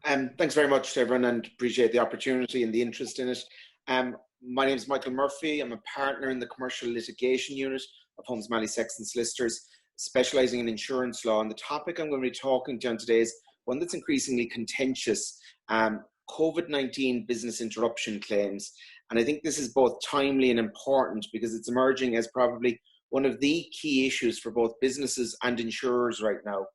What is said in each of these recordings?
Thanks very much, everyone, and appreciate the opportunity and the interest in it. My name is Michael Murphy. I'm a partner in the commercial litigation unit of Holmes Malley Sexton Solicitors, specialising in insurance law. And the topic I'm going to be talking to you on today is one that's increasingly contentious, COVID-19 business interruption claims. And I think this is both timely and important because it's emerging as probably one of the key issues for both businesses and insurers right now.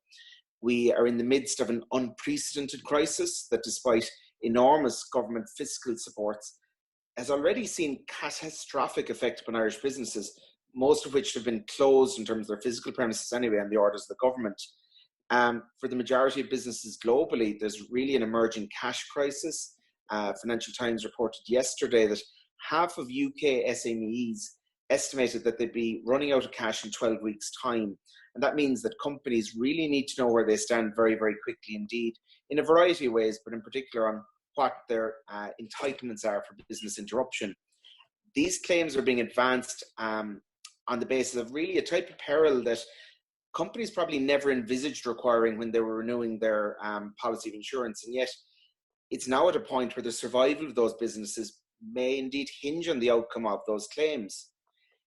We are in the midst of an unprecedented crisis that, despite enormous government fiscal supports, has already seen catastrophic effect upon Irish businesses, most of which have been closed in terms of their physical premises anyway, and the orders of the government. For the majority of businesses globally, there's really an emerging cash crisis. Financial Times reported yesterday that half of UK SMEs estimated that they'd be running out of cash in 12 weeks' time. And that means that companies really need to know where they stand very, very quickly indeed, in a variety of ways, but in particular on what their entitlements are for business interruption. These claims are being advanced on the basis of really a type of peril that companies probably never envisaged requiring when they were renewing their policy of insurance. And yet it's now at a point where the survival of those businesses may indeed hinge on the outcome of those claims.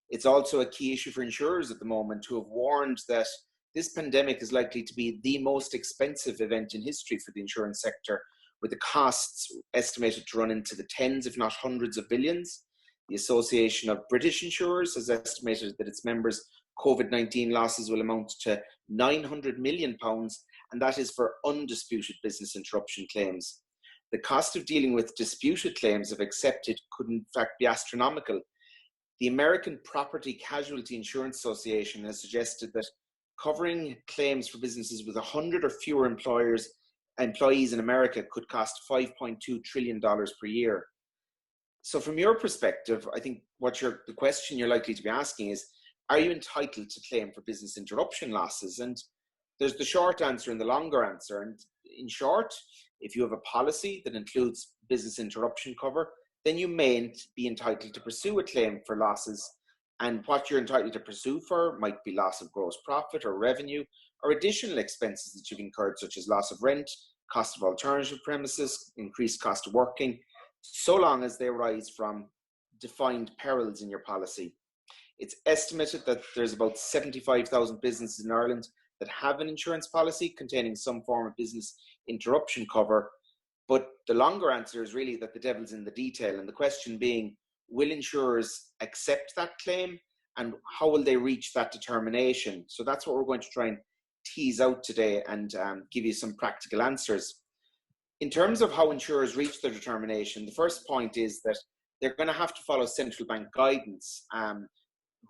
It's also a key issue for insurers at the moment, who have warned that this pandemic is likely to be the most expensive event in history for the insurance sector, with the costs estimated to run into the tens, if not hundreds of billions. The Association of British Insurers has estimated that its members' COVID-19 losses will amount to £900 million, and that is for undisputed business interruption claims. The cost of dealing with disputed claims, if accepted, could in fact be astronomical. The American Property Casualty Insurance Association has suggested that covering claims for businesses with 100 or fewer employees in America could cost $5.2 trillion per year. So from your perspective, I think the question you're likely to be asking is, are you entitled to claim for business interruption losses? And there's the short answer and the longer answer. And in short, if you have a policy that includes business interruption cover, then you may be entitled to pursue a claim for losses. And what you're entitled to pursue for might be loss of gross profit or revenue, or additional expenses that you've incurred, such as loss of rent, cost of alternative premises, increased cost of working, so long as they arise from defined perils in your policy. It's estimated that there's about 75,000 businesses in Ireland that have an insurance policy containing some form of business interruption cover. But the longer answer is really that the devil's in the detail. And the question being, will insurers accept that claim, and how will they reach that determination? So that's what we're going to try and tease out today and give you some practical answers. In terms of how insurers reach their determination, the first point is that they're going to have to follow central bank guidance,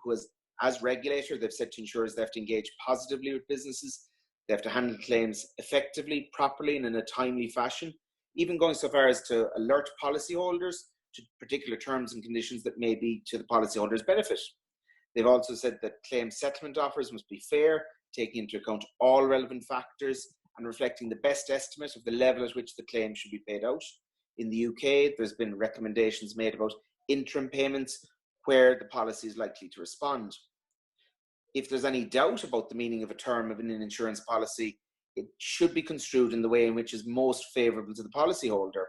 who is, as regulator, they've said to insurers they have to engage positively with businesses, they have to handle claims effectively, properly, and in a timely fashion, even going so far as to alert policyholders to particular terms and conditions that may be to the policyholder's benefit. They've also said that claim settlement offers must be fair, taking into account all relevant factors and reflecting the best estimate of the level at which the claim should be paid out. In the UK, there's been recommendations made about interim payments where the policy is likely to respond. If there's any doubt about the meaning of a term of an insurance policy, it should be construed in the way in which is most favourable to the policyholder.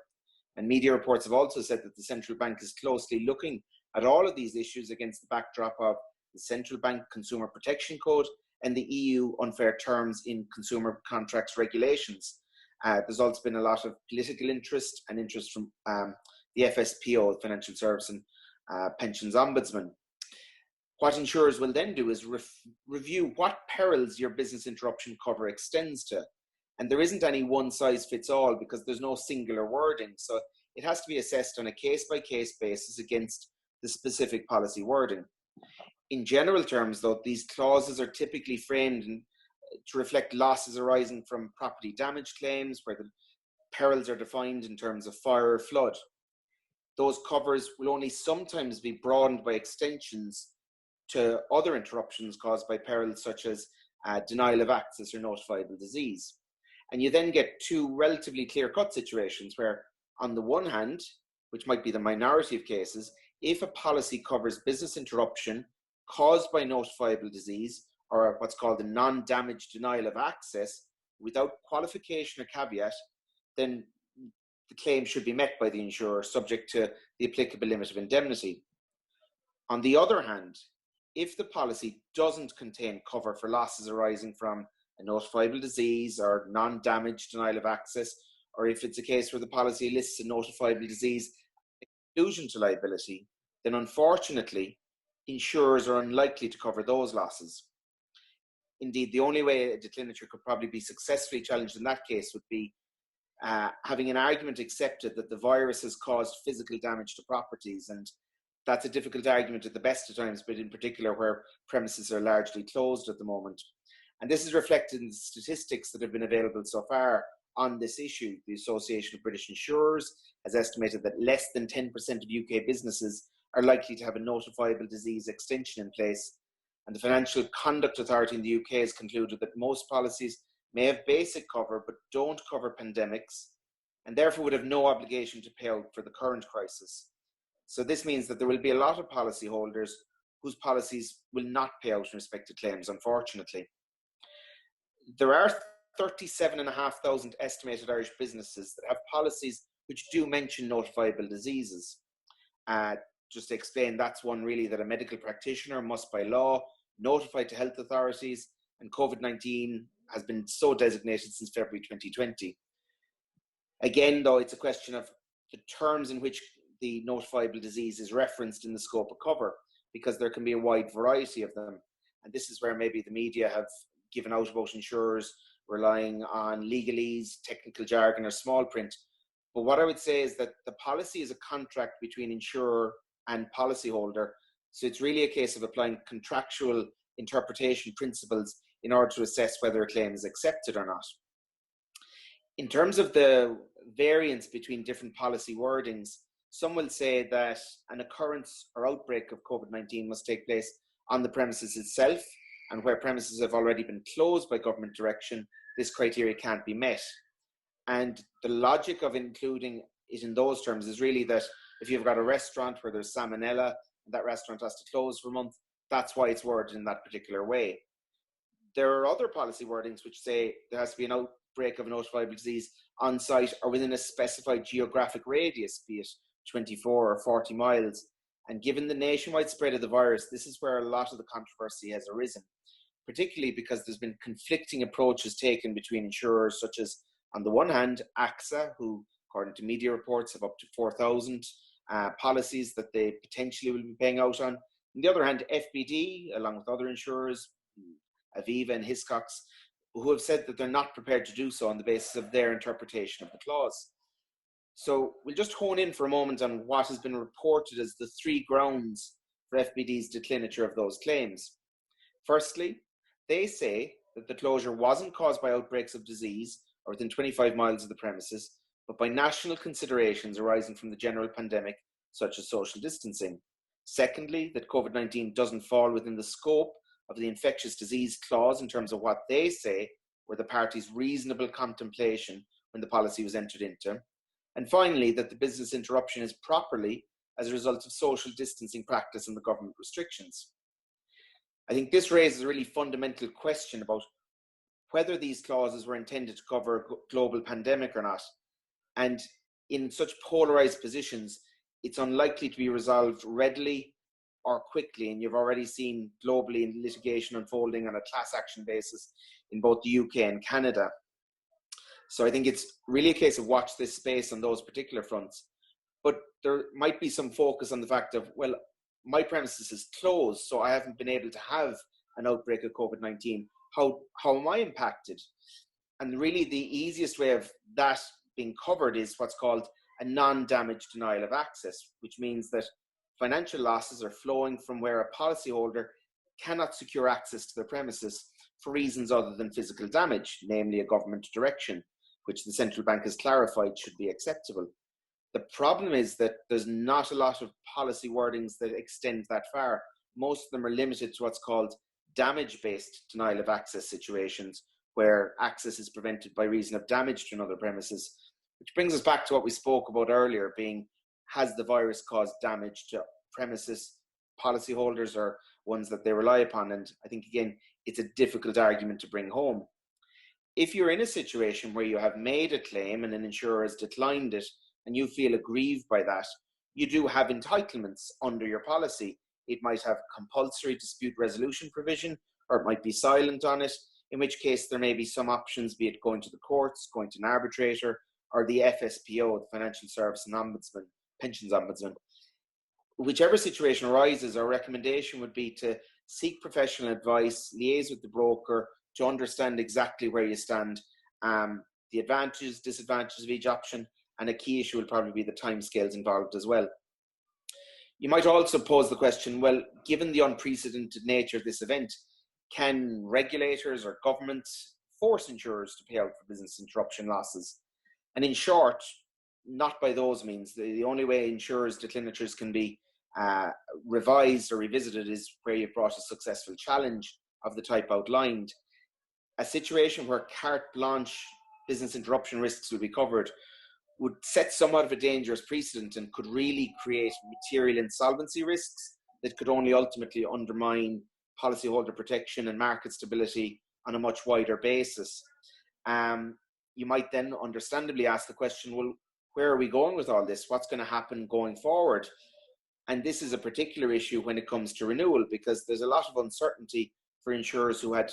And media reports have also said that the central bank is closely looking at all of these issues against the backdrop of the Central Bank Consumer Protection Code and the EU Unfair Terms in Consumer Contracts regulations. There's also been a lot of political interest and interest from the FSPO, the Financial Service and Pensions Ombudsman. What insurers will then do is review what perils your business interruption cover extends to. And there isn't any one size fits all because there's no singular wording. So it has to be assessed on a case-by-case basis against the specific policy wording. In general terms, though, these clauses are typically framed to reflect losses arising from property damage claims, where the perils are defined in terms of fire or flood. Those covers will only sometimes be broadened by extensions to other interruptions caused by perils such as denial of access or notifiable disease. And you then get two relatively clear-cut situations where, on the one hand, which might be the minority of cases, if a policy covers business interruption caused by notifiable disease, or what's called a non-damage denial of access, without qualification or caveat, then the claim should be met by the insurer, subject to the applicable limit of indemnity. On the other hand, if the policy doesn't contain cover for losses arising from a notifiable disease or non-damage denial of access, or if it's a case where the policy lists a notifiable disease exclusion to liability, then unfortunately, insurers are unlikely to cover those losses. Indeed, the only way a declinature could probably be successfully challenged in that case would be having an argument accepted that the virus has caused physical damage to properties. And that's a difficult argument at the best of times, but in particular where premises are largely closed at the moment. And this is reflected in the statistics that have been available so far on this issue. The Association of British Insurers has estimated that less than 10% of UK businesses are likely to have a notifiable disease extension in place. And the Financial Conduct Authority in the UK has concluded that most policies may have basic cover but don't cover pandemics, and therefore would have no obligation to pay out for the current crisis. So this means that there will be a lot of policyholders whose policies will not pay out in respect to claims, unfortunately. There are 37,500 estimated Irish businesses that have policies which do mention notifiable diseases. Just to explain, that's one really that a medical practitioner must by law notify to health authorities, and COVID-19 has been so designated since February 2020. Again, though, it's a question of the terms in which the notifiable disease is referenced in the scope of cover, because there can be a wide variety of them. And this is where maybe the media have given out about insurers relying on legalese, technical jargon or small print. But what I would say is that the policy is a contract between insurer and policyholder. So it's really a case of applying contractual interpretation principles in order to assess whether a claim is accepted or not. In terms of the variance between different policy wordings, some will say that an occurrence or outbreak of COVID-19 must take place on the premises itself, and where premises have already been closed by government direction, this criteria can't be met. And the logic of including it in those terms is really that if you've got a restaurant where there's salmonella and that restaurant has to close for a month, that's why it's worded in that particular way. There are other policy wordings which say there has to be an outbreak of a notifiable disease on site or within a specified geographic radius, be it 24 or 40 miles. And given the nationwide spread of the virus, this is where a lot of the controversy has arisen, particularly because there's been conflicting approaches taken between insurers, such as, on the one hand, AXA, who, according to media reports, have up to 4,000 policies that they potentially will be paying out on. On the other hand, FBD, along with other insurers, Aviva and Hiscox, who have said that they're not prepared to do so on the basis of their interpretation of the clause. So we'll just hone in for a moment on what has been reported as the three grounds for FBD's declinature of those claims. Firstly, they say that the closure wasn't caused by outbreaks of disease or within 25 miles of the premises, but by national considerations arising from the general pandemic, such as social distancing. Secondly, that COVID-19 doesn't fall within the scope of the infectious disease clause in terms of what they say were the parties' reasonable contemplation when the policy was entered into. And finally, that the business interruption is properly as a result of social distancing practice and the government restrictions. I think this raises a really fundamental question about whether these clauses were intended to cover a global pandemic or not. And in such polarized positions, it's unlikely to be resolved readily or quickly. And you've already seen globally in litigation unfolding on a class action basis in both the UK and Canada. So I think it's really a case of watch this space on those particular fronts. But there might be some focus on the fact of, well, my premises is closed, so I haven't been able to have an outbreak of COVID-19. How am I impacted? And really the easiest way of that being covered is what's called a non-damage denial of access, which means that financial losses are flowing from where a policyholder cannot secure access to their premises for reasons other than physical damage, namely a government direction, which the central bank has clarified should be acceptable. The problem is that there's not a lot of policy wordings that extend that far. Most of them are limited to what's called damage-based denial of access situations, where access is prevented by reason of damage to another premises, which brings us back to what we spoke about earlier, being, has the virus caused damage to premises? Policyholders are ones that they rely upon. And I think, again, it's a difficult argument to bring home. If you're in a situation where you have made a claim and an insurer has declined it and you feel aggrieved by that, you do have entitlements under your policy. It might have compulsory dispute resolution provision, or it might be silent on it, in which case there may be some options, be it going to the courts, going to an arbitrator, or the FSPO, the Financial Service and Ombudsman, Pensions Ombudsman. Whichever situation arises, our recommendation would be to seek professional advice, liaise with the broker to understand exactly where you stand, the advantages, disadvantages of each option, and a key issue will probably be the timescales involved as well. You might also pose the question, well, given the unprecedented nature of this event, can regulators or governments force insurers to pay out for business interruption losses? And in short, not by those means. The only way insurers' declinatures can be revised or revisited is where you've brought a successful challenge of the type outlined. A situation where carte blanche business interruption risks will be covered would set somewhat of a dangerous precedent and could really create material insolvency risks that could only ultimately undermine policyholder protection and market stability on a much wider basis. You might then understandably ask the question, well, where are we going with all this? What's going to happen going forward? And this is a particular issue when it comes to renewal, because there's a lot of uncertainty for insurers who had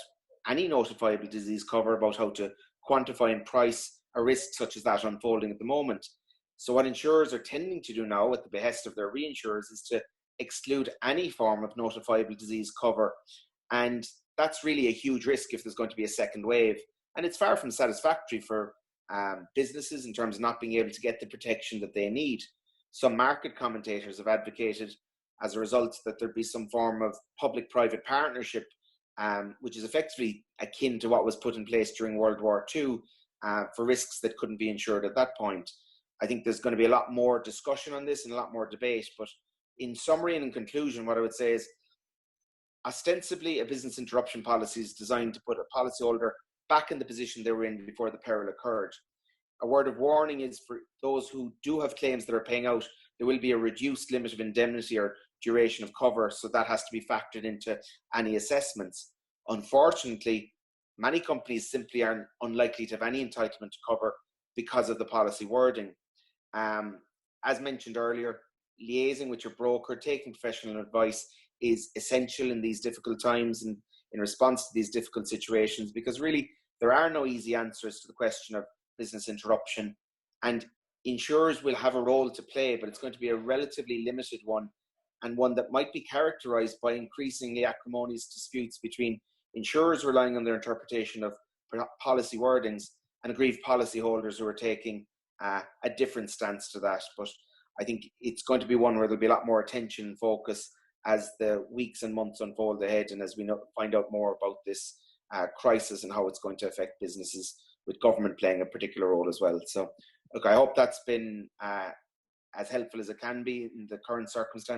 any notifiable disease cover about how to quantify and price a risk such as that unfolding at the moment. So what insurers are tending to do now at the behest of their reinsurers is to exclude any form of notifiable disease cover. And that's really a huge risk if there's going to be a second wave. And it's far from satisfactory for businesses in terms of not being able to get the protection that they need. Some market commentators have advocated as a result that there be some form of public-private partnership, which is effectively akin to what was put in place during World War II for risks that couldn't be insured at that point. I think there's going to be a lot more discussion on this and a lot more debate, but in summary and in conclusion, what I would say is ostensibly a business interruption policy is designed to put a policyholder back in the position they were in before the peril occurred. A word of warning is for those who do have claims that are paying out, there will be a reduced limit of indemnity or duration of cover, so that has to be factored into any assessments. Unfortunately, many companies simply are unlikely to have any entitlement to cover because of the policy wording. As mentioned earlier, liaising with your broker, taking professional advice is essential in these difficult times and in response to these difficult situations, because really there are no easy answers to the question of business interruption, and insurers will have a role to play, but it's going to be a relatively limited one, and one that might be characterized by increasingly acrimonious disputes between insurers relying on their interpretation of policy wordings and aggrieved policyholders who are taking a different stance to that. But I think it's going to be one where there'll be a lot more attention and focus as the weeks and months unfold ahead, and as we find out more about this crisis and how it's going to affect businesses, with government playing a particular role as well. So, look, I hope that's been as helpful as it can be in the current circumstances.